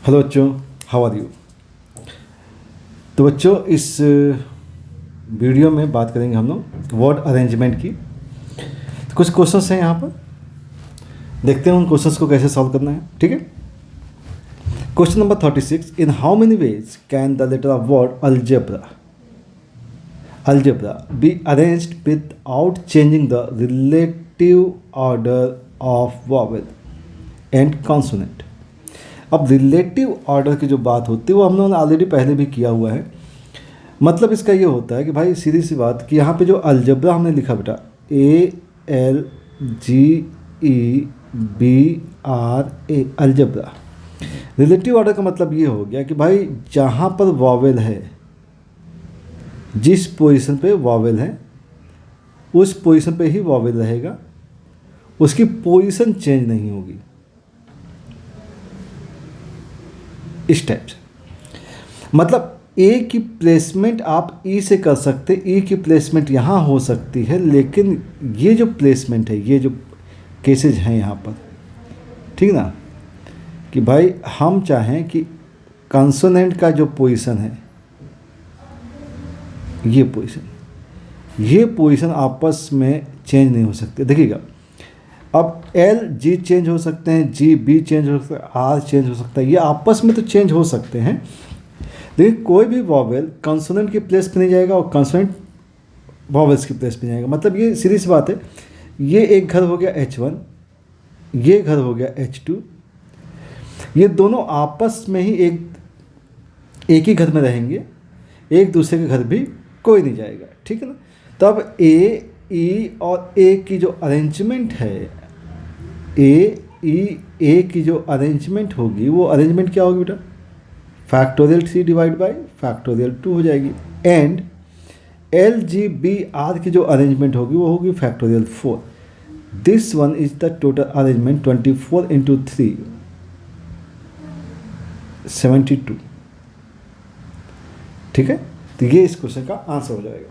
Hello बच्चों, how are you. तो बच्चों, इस वीडियो में बात करेंगे हम लोग वर्ड अरेंजमेंट की। तो कुछ क्वेश्चंस हैं यहाँ पर, देखते हैं उन क्वेश्चंस को कैसे सॉल्व करना है। ठीक है। Question number 36, in how many ways can the letter of word algebra be arranged without changing the relative order of vowel and consonant. अब रिलेटिव ऑर्डर की जो बात होती है वो हम लोगों ने ऑलरेडी पहले भी किया हुआ है। मतलब इसका ये होता है कि भाई सीधी सी बात कि यहाँ पे जो अलजबरा हमने लिखा बेटा ALGEBRA अलजबरा, रिलेटिव ऑर्डर का मतलब ये हो गया कि भाई जहाँ पर वॉवेल है, जिस पोजीशन पे वॉवेल है उस पोजीशन पे ही वॉवेल रहेगा, उसकी पोजीशन चेंज नहीं होगी। इस टाइप से मतलब ए की प्लेसमेंट आप ई से कर सकते, ई की प्लेसमेंट यहाँ हो सकती है, लेकिन ये जो प्लेसमेंट है, ये जो केसेज हैं यहाँ पर, ठीक ना, कि भाई हम चाहें कि कंसोनेंट का जो पोजीशन है, ये पोजीशन आपस में चेंज नहीं हो सकती। देखिएगा, अब एल जी चेंज हो सकते हैं, जी बी चेंज हो सकता है, आर चेंज हो सकता है, ये आपस में तो चेंज हो सकते हैं, लेकिन कोई भी वॉवेल कंसोनेंट की प्लेस पे नहीं जाएगा और कंसोनेंट वॉवेल्स की प्लेस पे जाएगा। मतलब ये सीधी सी बात है, ये एक घर हो गया H1, ये घर हो गया H2, ये दोनों आपस में ही एक ही घर में रहेंगे, एक दूसरे के घर भी कोई नहीं जाएगा। ठीक है ना। तो अब ए ई और ए की जो अरेंजमेंट है, ए की जो अरेंजमेंट होगी, वो अरेंजमेंट क्या होगी बेटा, फैक्टोरियल 3 डिवाइड बाई फैक्टोरियल 2 हो जाएगी। एंड LGBR की जो अरेंजमेंट होगी वो होगी factorial 4। This one is the total arrangement 24 × 3 72। ठीक है। तो ये इस क्वेश्चन का आंसर हो जाएगा।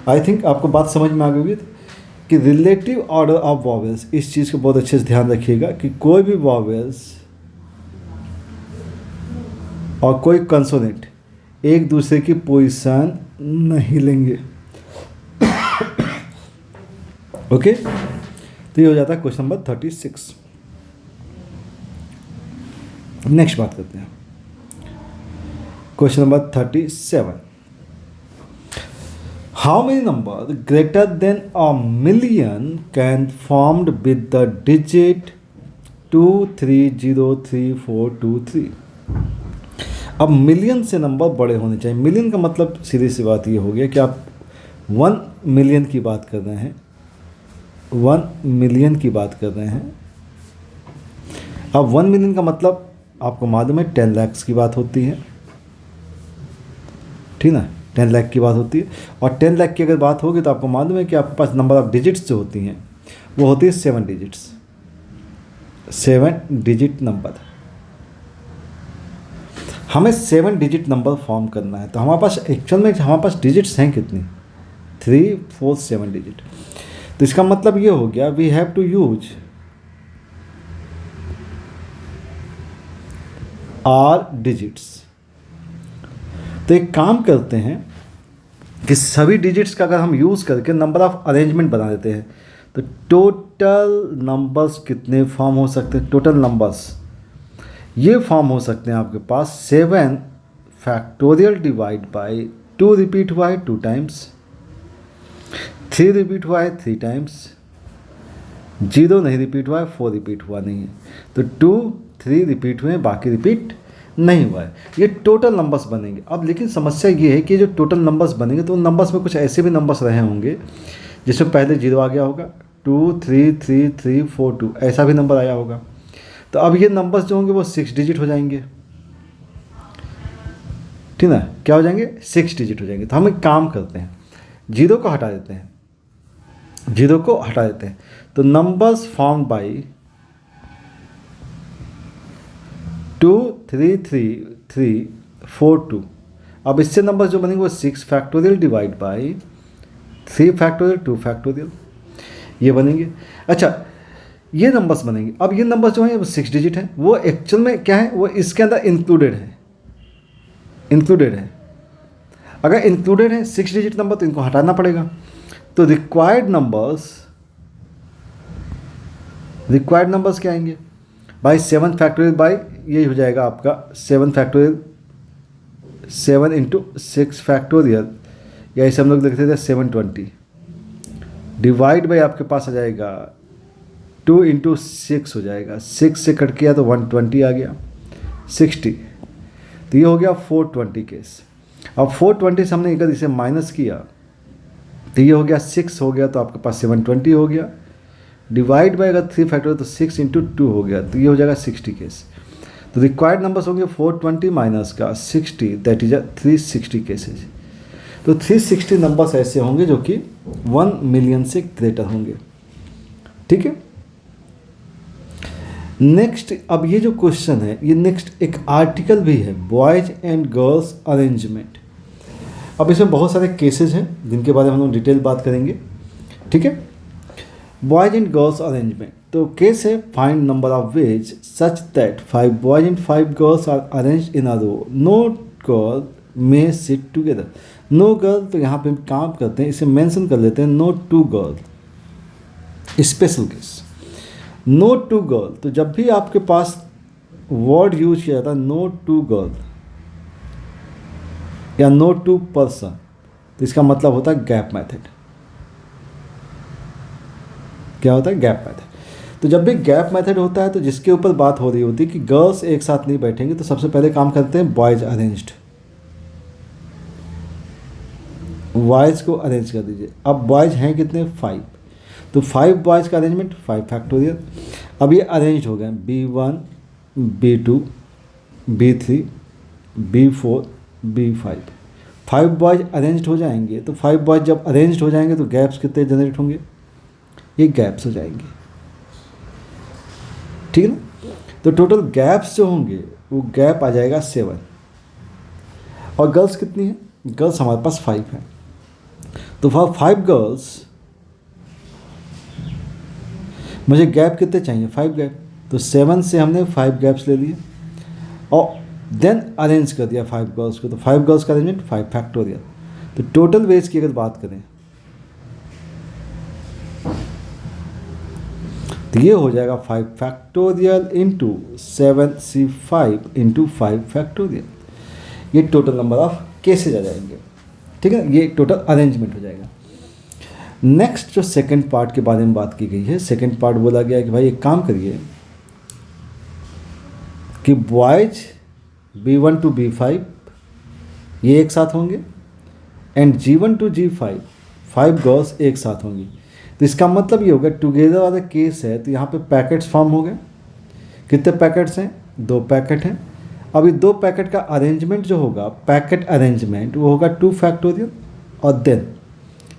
आई थिंक आपको बात समझ में आ गई होगी कि रिलेटिव ऑर्डर ऑफ वॉवेल्स, इस चीज़ को बहुत अच्छे से ध्यान रखिएगा कि कोई भी वॉवेल्स और कोई कंसोनेंट एक दूसरे की पोजीशन नहीं लेंगे। ओके। तो ये हो जाता है क्वेश्चन नंबर 36। नेक्स्ट बात करते हैं, question number 37, how many numbers greater than a million can formed with the digit 23034323। अब मिलियन से नंबर बड़े होने चाहिए। मिलियन का मतलब सीधी सी बात ये हो गया कि आप 1 मिलियन की बात कर रहे हैं, 1 मिलियन की बात कर रहे हैं। अब 1 मिलियन का मतलब आपको मालूम है 10 लाख की बात होती है, ठीक ना, 10 लाख की बात होती है। और 10 लाख की अगर बात होगी तो आपको मालूम है कि आपके पास नंबर ऑफ डिजिट्स जो होती हैं वो होती है 7 डिजिट्स, 7 डिजिट नंबर। हमें 7 डिजिट नंबर फॉर्म करना है, तो हमारे पास एक्चुअल में हमारे पास डिजिट्स हैं कितनी, 3 4 7 डिजिट। तो इसका मतलब ये हो गया we have to use our digits. तो एक काम करते हैं कि सभी डिजिट्स का अगर हम यूज़ करके नंबर ऑफ अरेंजमेंट बना देते हैं, तो टोटल नंबर्स कितने फॉर्म हो सकते हैं, टोटल नंबर्स ये फॉर्म हो सकते हैं आपके पास 7 फैक्टोरियल डिवाइड बाई 2 रिपीट हुआ है 2 टाइम्स, 3 रिपीट हुआ है 3 टाइम्स, 0 नहीं रिपीट हुआ है, 4 रिपीट हुआ नहीं है, तो 2 3 रिपीट हुए हैं, बाकी रिपीट नहीं हुआ है। ये टोटल नंबर्स बनेंगे। अब लेकिन समस्या ये है कि जो टोटल नंबर्स बनेंगे तो उन नंबर्स में कुछ ऐसे भी नंबर्स रहे होंगे जिसमें पहले 0 आ गया होगा, 2 3 3 3 4 2 ऐसा भी नंबर आया होगा। तो अब ये नंबर्स जो होंगे वो 6 डिजिट हो जाएंगे, ठीक ना, क्या हो जाएंगे, 6 डिजिट हो जाएंगे। तो हम एक काम करते हैं, 0 को हटा देते हैं, 0 को हटा देते हैं, तो नंबर्स फॉर्म बाई 2 3 3 3 4 2। अब इससे नंबर जो बनेंगे वो 6 factorial divide by 3 factorial 2 factorial, ये बनेंगे। अच्छा, ये नंबर्स बनेंगे। अब ये नंबर्स जो हैं वो 6 डिजिट हैं, वो एक्चुअल में क्या है, वो इसके अंदर इंक्लूडेड है। अगर इंक्लूडेड है 6 डिजिट नंबर तो इनको हटाना पड़ेगा। तो रिक्वायर्ड नंबर्स क्या आएंगे भाई, 7 फैक्टोरियल बाई ये हो जाएगा आपका 7 फैक्टोरियल, 7 इंटू 6 फैक्टोरियल, या इसे हम लोग लिखते थे 720 डिवाइड बाई आपके पास आ जाएगा 2 इंटू 6 हो जाएगा, 6 से कट किया तो 120 आ गया, 60। तो ये हो गया 420 केस। अब 420 से हमने अगर इसे माइनस किया तो ये हो गया 6 हो गया, तो आपके पास 720 हो गया, डिवाइड बाई अगर 3 फैक्टर तो 6 इंटू 2 हो गया, तो ये हो जाएगा 60 केस। तो रिक्वायर्ड नंबर्स होंगे 420 माइनस का 60, दैट इज 360 केसेज। तो 360 नंबर्स ऐसे होंगे जो कि 1 मिलियन से ग्रेटर होंगे। ठीक है, नेक्स्ट अब ये जो क्वेश्चन है, ये नेक्स्ट एक आर्टिकल भी है, बॉयज एंड गर्ल्स अरेंजमेंट। अब इसमें बहुत सारे केसेस हैं जिनके बारे में हम लोग डिटेल बात करेंगे। ठीक है, बॉयज एंड गर्ल्स अरेंजमेंट। तो केस है, find number of ways such that 5 boys and 5 girls are arranged in a row, no girl may sit together. No girl, तो यहाँ पे हम काम करते हैं, इसे मेंशन कर लेते हैं no two girl, special case. No two girl, तो जब भी आपके पास वर्ड यूज किया जाता है नो टू गर्ल या नो टू पर्सन, तो इसका मतलब होता है गैप मेथड। क्या होता है? Gap method. तो जब भी गैप मेथड होता है तो जिसके ऊपर बात हो रही होती है कि गर्ल्स एक साथ नहीं बैठेंगे, तो सबसे पहले काम करते हैं बॉयज अरेंज्ड, बॉयज को अरेंज कर दीजिए। अब बॉयज हैं कितने? 5, तो 5 बॉयज़ का अरेंजमेंट 5 फैक्टोरियल। अब ये अरेंज हो गए B1 B2 B3 B4 B5, 5 boys arranged हो जाएंगे। तो 5 बॉयज जब अरेंज्ड हो जाएंगे तो गैप्स कितने जनरेट होंगे? ये गैप्स हो जाएंगे। ठीक है ना? तो टोटल गैप्स जो होंगे वो गैप आ जाएगा 7। और गर्ल्स कितनी है? गर्ल्स हमारे पास 5 है, तो फॉर 5 गर्ल्स मुझे गैप कितने चाहिए? 5 गैप। तो 7 से हमने 5 गैप्स ले लिए और देन अरेंज कर दिया 5 गर्ल्स को। तो 5 गर्ल्स का अरेंजमेंट 5 फैक्टोरियल। तो टोटल वेज की अगर बात करें तो ये हो जाएगा 5 factorial into 7C5 into 5 factorial. ये टोटल नंबर ऑफ केसेज आ जाएंगे। ठीक है, ये टोटल अरेंजमेंट हो जाएगा। नेक्स्ट जो सेकंड पार्ट के बारे में बात की गई है, सेकंड पार्ट बोला गया कि भाई एक काम करिए कि बॉयज B1 टू B5 ये एक साथ होंगे and G1 to G5 5 girls एक साथ होंगी। तो इसका मतलब ये होगा टुगेदर वाला केस है, तो यहाँ पे पैकेट्स फॉर्म हो गए। कितने पैकेट्स हैं? 2 पैकेट हैं। अब ये 2 पैकेट का अरेंजमेंट जो होगा, पैकेट अरेंजमेंट, वो होगा 2 फैक्टोरियल और देन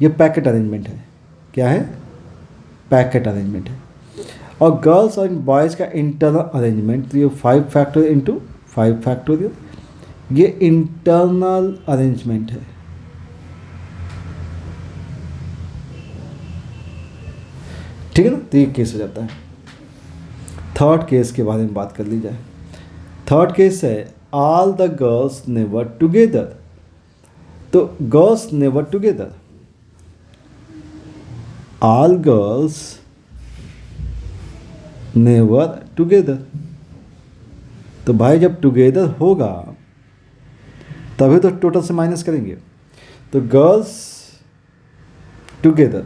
ये पैकेट अरेंजमेंट है। क्या है? पैकेट अरेंजमेंट है। और गर्ल्स और बॉयज़ का इंटरनल अरेंजमेंट, तो ये 5 फैक्टोरियल इंटू 5 फैक्टोरियल, ये इंटरनल अरेंजमेंट है। ठीक है ना? तो ये केस हो जाता है। थर्ड केस के बारे में बात कर ली जाए। थर्ड केस है all the girls never together. तो girls never together, all girls never together. तो भाई जब टुगेदर होगा तभी तो टोटल से माइनस करेंगे। तो गर्ल्स टुगेदर,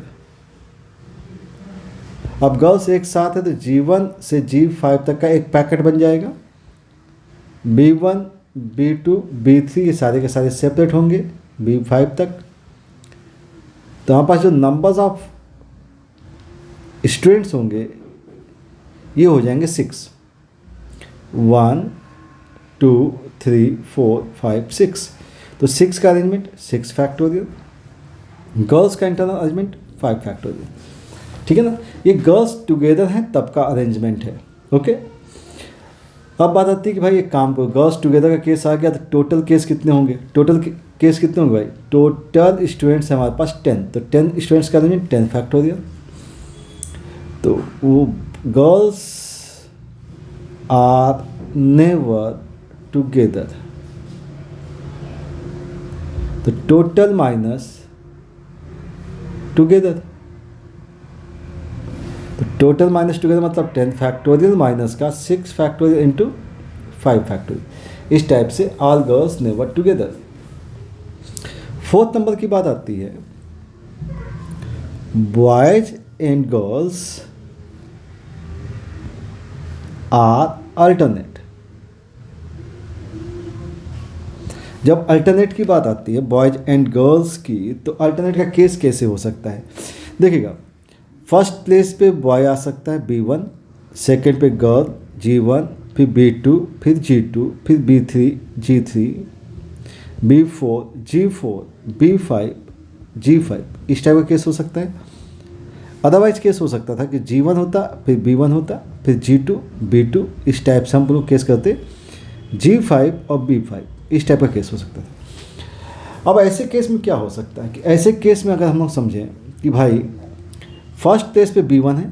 अब गर्ल्स एक साथ है तो G1 से G5 तक का एक पैकेट बन जाएगा। B1 B2 B3 ये सारे के सारे सेपरेट होंगे B5 तक। तो हमारे पास जो नंबर्स ऑफ स्टूडेंट्स होंगे ये हो जाएंगे 6, 1 2 3 4 5 6। तो 6 का अरेंजमेंट 6 फैक्टोरियल, गर्ल्स का इंटरनल अरेंजमेंट 5 फैक्टोरियल। ठीक है ना? ये गर्ल्स टुगेदर हैं तब का अरेंजमेंट है। ओके, अब बात आती है कि भाई एक काम करो, गर्ल्स टुगेदर का केस आ गया तो टोटल केस कितने होंगे? टोटल केस कितने होंगे भाई? टोटल स्टूडेंट्स हैं हमारे पास 10, तो 10 स्टूडेंट्स का अरेंजमेंट 10 फैक्टोरियल। तो वो गर्ल्स आर नेवर टुगेदर, तो टोटल माइनस टुगेदर, तो टोटल माइनस टुगेदर मतलब 10 फैक्टोरियल माइनस का 6 फैक्टोरियल इंटू 5 फैक्टोरियल। इस टाइप से all girls never together. 4th number की बात आती है, boys and girls are alternate. जब अल्टरनेट की बात आती है बॉयज एंड गर्ल्स की, तो अल्टरनेट का केस कैसे हो सकता है? देखिएगा, फर्स्ट प्लेस पे बॉय आ सकता है B1, सेकंड पे गर्ल G1, फिर B2, फिर G2, फिर B3 G3, B4 G4, B5 G5। इस टाइप का केस हो सकता है। अदरवाइज केस हो सकता था कि G1 होता, फिर B1 होता, फिर G2 B2। इस टाइप से हम लोग केस करते G5 और B5। इस टाइप का केस हो सकता था। अब ऐसे केस में क्या हो सकता है कि ऐसे केस में अगर हम लोग समझें कि भाई फर्स्ट प्लेस पे B1 है,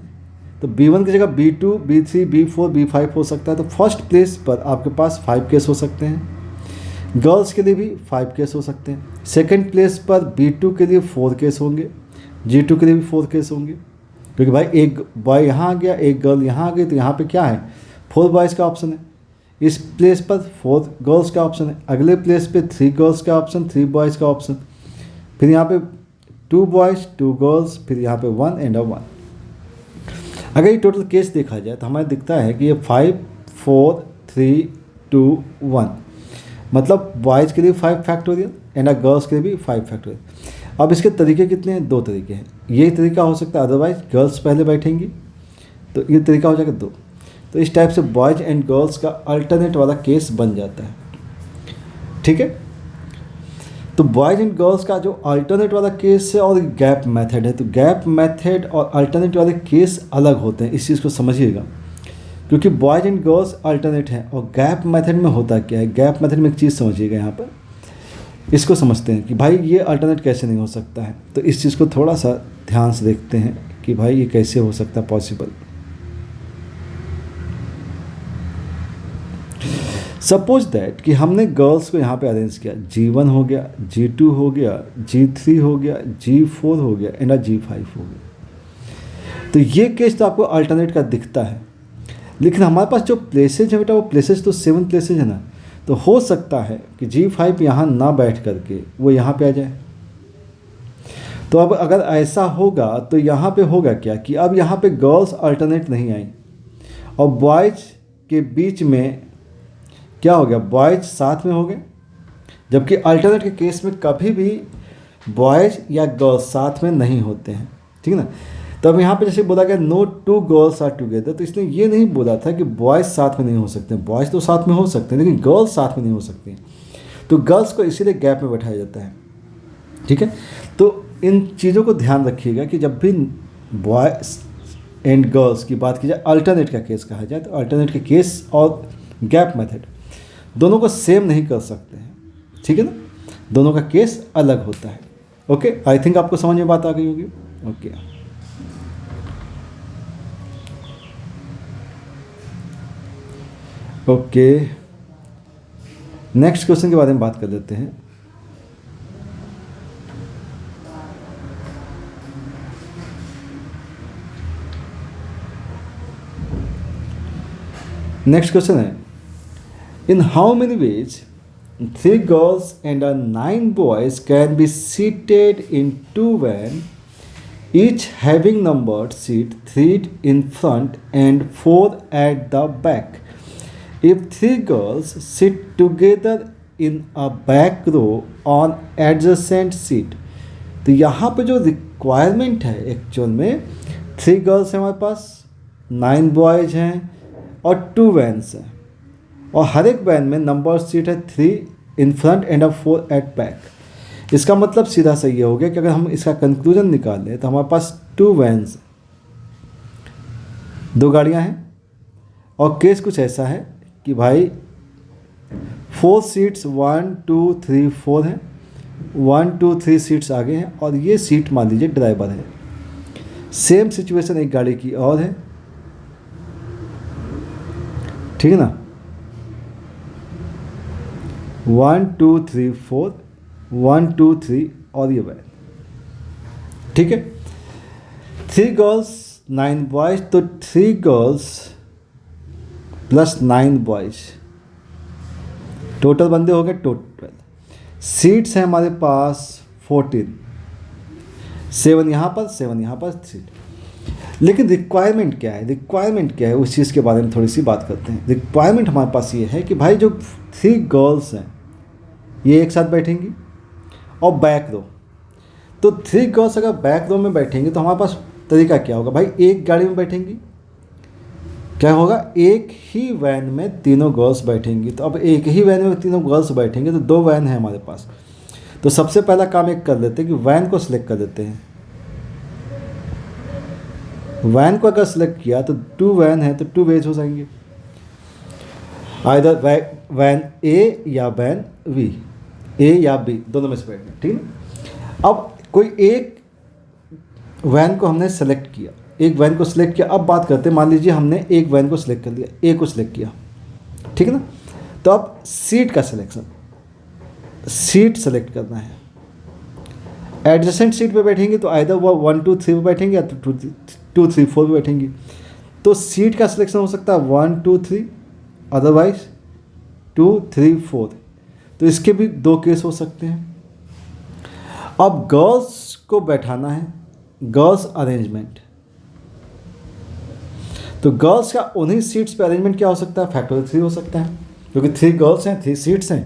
तो B1 की जगह B2 B3 B4 B5 हो सकता है। तो फर्स्ट प्लेस पर आपके पास 5 केस हो सकते हैं। गर्ल्स के लिए भी 5 केस हो सकते हैं। सेकंड प्लेस पर B2 के लिए 4 केस होंगे, G2 के लिए भी 4 केस होंगे, क्योंकि भाई एक बॉय यहाँ आ गया, एक गर्ल यहाँ आ गई, तो यहाँ पे क्या है 4 बॉयज़ का ऑप्शन है। इस प्लेस पर 4 गर्ल्स का ऑप्शन है, अगले प्लेस पे 3 गर्ल्स का ऑप्शन, 3 बॉयज़ का ऑप्शन, फिर यहाँ पे 2 बॉयज़ 2 गर्ल्स, फिर यहाँ पे 1 एंड 1। अगर ये टोटल केस देखा जाए तो हमें दिखता है कि ये 5 4 3 2 1, मतलब बॉयज़ के लिए 5 फैक्टोरियल एंड गर्ल्स के लिए भी 5 फैक्टोरियल। अब इसके तरीके कितने हैं? 2 तरीके हैं। ये तरीका हो सकता है, अदरवाइज गर्ल्स पहले बैठेंगी, तो ये तरीका हो जाएगा 2। तो इस टाइप से बॉयज़ एंड गर्ल्स का अल्टरनेट वाला केस बन जाता है। ठीक है, तो बॉयज़ एंड गर्ल्स का जो अल्टरनेट वाला केस है और गैप मेथड है, तो गैप मेथड और अल्टरनेट वाले केस अलग होते हैं। इस चीज़ को समझिएगा, क्योंकि बॉयज़ एंड गर्ल्स अल्टरनेट हैं और गैप मेथड में होता क्या है। गैप मेथड में एक चीज़ समझिएगा, यहाँ पर इसको समझते हैं कि भाई ये अल्टरनेट कैसे नहीं हो सकता है। तो इस चीज़ को थोड़ा सा ध्यान से देखते हैं कि भाई ये कैसे हो सकता है पॉसिबल। सपोज दैट कि हमने गर्ल्स को यहाँ पे अरेंज किया, G1 हो गया, G2 हो गया, G3 हो गया, G4 हो गया एंड G5 हो गया। तो ये केस तो आपको अल्टरनेट का दिखता है, लेकिन हमारे पास जो प्लेसेज है बेटा, वो प्लेसेज तो 7 प्लेसेज है ना। तो हो सकता है कि G5 यहाँ ना बैठ करके वो यहाँ पे आ जाए। तो अब अगर ऐसा होगा तो यहाँ पे होगा क्या कि अब यहाँ पे गर्ल्स अल्टरनेट नहीं आई और बॉयज़ के बीच में क्या हो गया, बॉयज़ साथ में हो गए। जबकि अल्टरनेट के केस में कभी भी बॉयज़ या गर्ल्स साथ में नहीं होते हैं। ठीक है ना। तो अब यहाँ पे जैसे बोला गया नो 2 गर्ल्स आर टुगेदर, तो इसने ये नहीं बोला था कि बॉयज़ साथ में नहीं हो सकते। बॉयज़ तो साथ में हो सकते हैं, लेकिन गर्ल्स साथ में नहीं हो सकती। तो गर्ल्स को इसीलिए गैप में बैठाया जाता है। ठीक है, तो इन चीज़ों को ध्यान रखिएगा कि जब भी बॉयज़ एंड गर्ल्स की बात की जाए, अल्टरनेट का केस कहा जाए, तो अल्टरनेट के केस और गैप मेथड दोनों को सेम नहीं कर सकते हैं। ठीक है ना, दोनों का केस अलग होता है। ओके, आई थिंक आपको समझ में बात आ गई होगी। ओके, ओके, नेक्स्ट क्वेश्चन के बारे में बात कर लेते हैं। नेक्स्ट क्वेश्चन है, इन how many veg 3 girls and 9 boys can be seated in 2 vans, each having numbered seat 3 in front and 4 at the back. If 3 girls sit together in a back row on adjacent seat, तो यहाँ पे जो requirement है actual में 3 girls हैं हमारे पास, 9 boys हैं और 2 वैन्स हैं, और हर एक वैन में नंबर सीट है 3 in front and 4 at back. इसका मतलब सीधा सही ये हो गया कि अगर हम इसका कंक्लूजन निकालें तो हमारे पास 2 वैन्स, 2 गाड़ियां हैं, और केस कुछ ऐसा है कि भाई 4 सीट्स 1 2 3 4 हैं, 1 2 3 सीट्स आगे हैं, और ये सीट मान लीजिए ड्राइवर है। सेम सिचुएशन एक गाड़ी की और है, ठीक है ना, 1 2 3 4, 1 2 3 और ये वैन, ठीक है। 3 गर्ल्स 9 बॉयज, तो 3 गर्ल्स प्लस 9 बॉयज, टोटल बंदे हो गए टोटल। सीट्स हैं हमारे पास 14, 7 यहाँ पर 7 यहाँ पर सीट। लेकिन रिक्वायरमेंट क्या है, रिक्वायरमेंट क्या है, उस चीज़ के बारे में थोड़ी सी बात करते हैं। रिक्वायरमेंट हमारे पास ये है कि भाई जो 3 गर्ल्स हैं ये एक साथ बैठेंगी और बैक रो, तो 3 गर्ल्स अगर बैक रो में बैठेंगी तो हमारे पास तरीका क्या होगा भाई, एक गाड़ी में बैठेंगी, क्या होगा, एक ही वैन में तीनों गर्ल्स बैठेंगी। तो अब एक ही वैन में तीनों गर्ल्स बैठेंगे तो 2 वैन है हमारे पास। तो सबसे पहला काम एक कर लेते हैं कि वैन को सिलेक्ट कर देते हैं। वैन को अगर सिलेक्ट किया तो 2 वैन है तो 2 वेज हो जाएंगे, आइदर वैन ए या वैन वी, ए या बी दोनों में से बैठना, ठीक है। अब कोई एक वैन को हमने सेलेक्ट किया, एक वैन को सिलेक्ट किया। अब बात करते हैं, मान लीजिए हमने एक वैन को सिलेक्ट कर लिया, ए को सिलेक्ट किया, ठीक है ना। तो अब सीट का सिलेक्शन, सीट सेलेक्ट करना है। एडजेसेंट सीट पे बैठेंगे तो आइदर वो 1 2 3 पे बैठेंगे या 2 3 4 पे बैठेंगे। तो सीट का सिलेक्शन हो सकता है 1 2 3, अदरवाइज 2 3 4। तो इसके भी 2 केस हो सकते हैं। अब गर्ल्स को बैठाना है, गर्ल्स अरेंजमेंट, तो गर्ल्स का उन्हीं सीट्स पे अरेंजमेंट क्या हो सकता है, फैक्टोरियल 3 हो सकता है, क्योंकि 3 गर्ल्स हैं 3 सीट्स हैं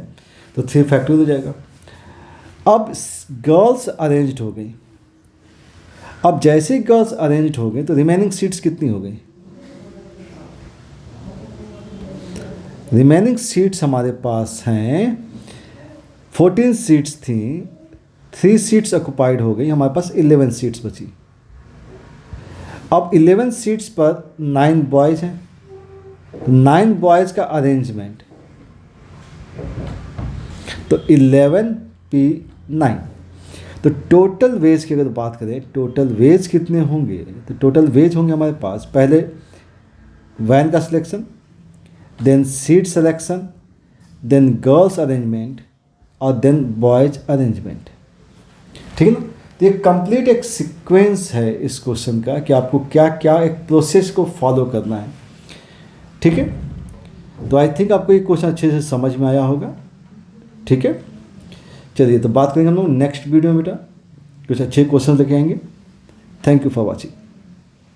तो 3 फैक्टोरियल हो जाएगा। अब गर्ल्स अरेंज्ड हो गई, अब जैसे ही गर्ल्स अरेंज्ड हो गई तो रिमेनिंग सीट्स कितनी हो गई, रिमेनिंग सीट्स हमारे पास हैं 14 सीट्स थी, 3 सीट्स ऑक्युपाइड हो गई, हमारे पास 11 सीट्स बची। अब 11 सीट्स पर 9 बॉयज़ हैं, 9 बॉयज़ का अरेंजमेंट, तो 11 P 9। तो टोटल वेज की अगर बात करें, टोटल वेज कितने होंगे, तो टोटल वेज होंगे हमारे पास पहले वैन का selection, then seat selection, then girls arrangement और देन बॉयज अरेंजमेंट, ठीक है ना। तो ये कंप्लीट एक सीक्वेंस है इस क्वेश्चन का कि आपको क्या क्या एक प्रोसेस को फॉलो करना है, ठीक है। तो आई थिंक आपको ये क्वेश्चन अच्छे से समझ में आया होगा, ठीक है। चलिए तो बात करेंगे हम लोग नेक्स्ट वीडियो में बेटा, कुछ अच्छे क्वेश्चन लेके आएंगे। Thank you for watching.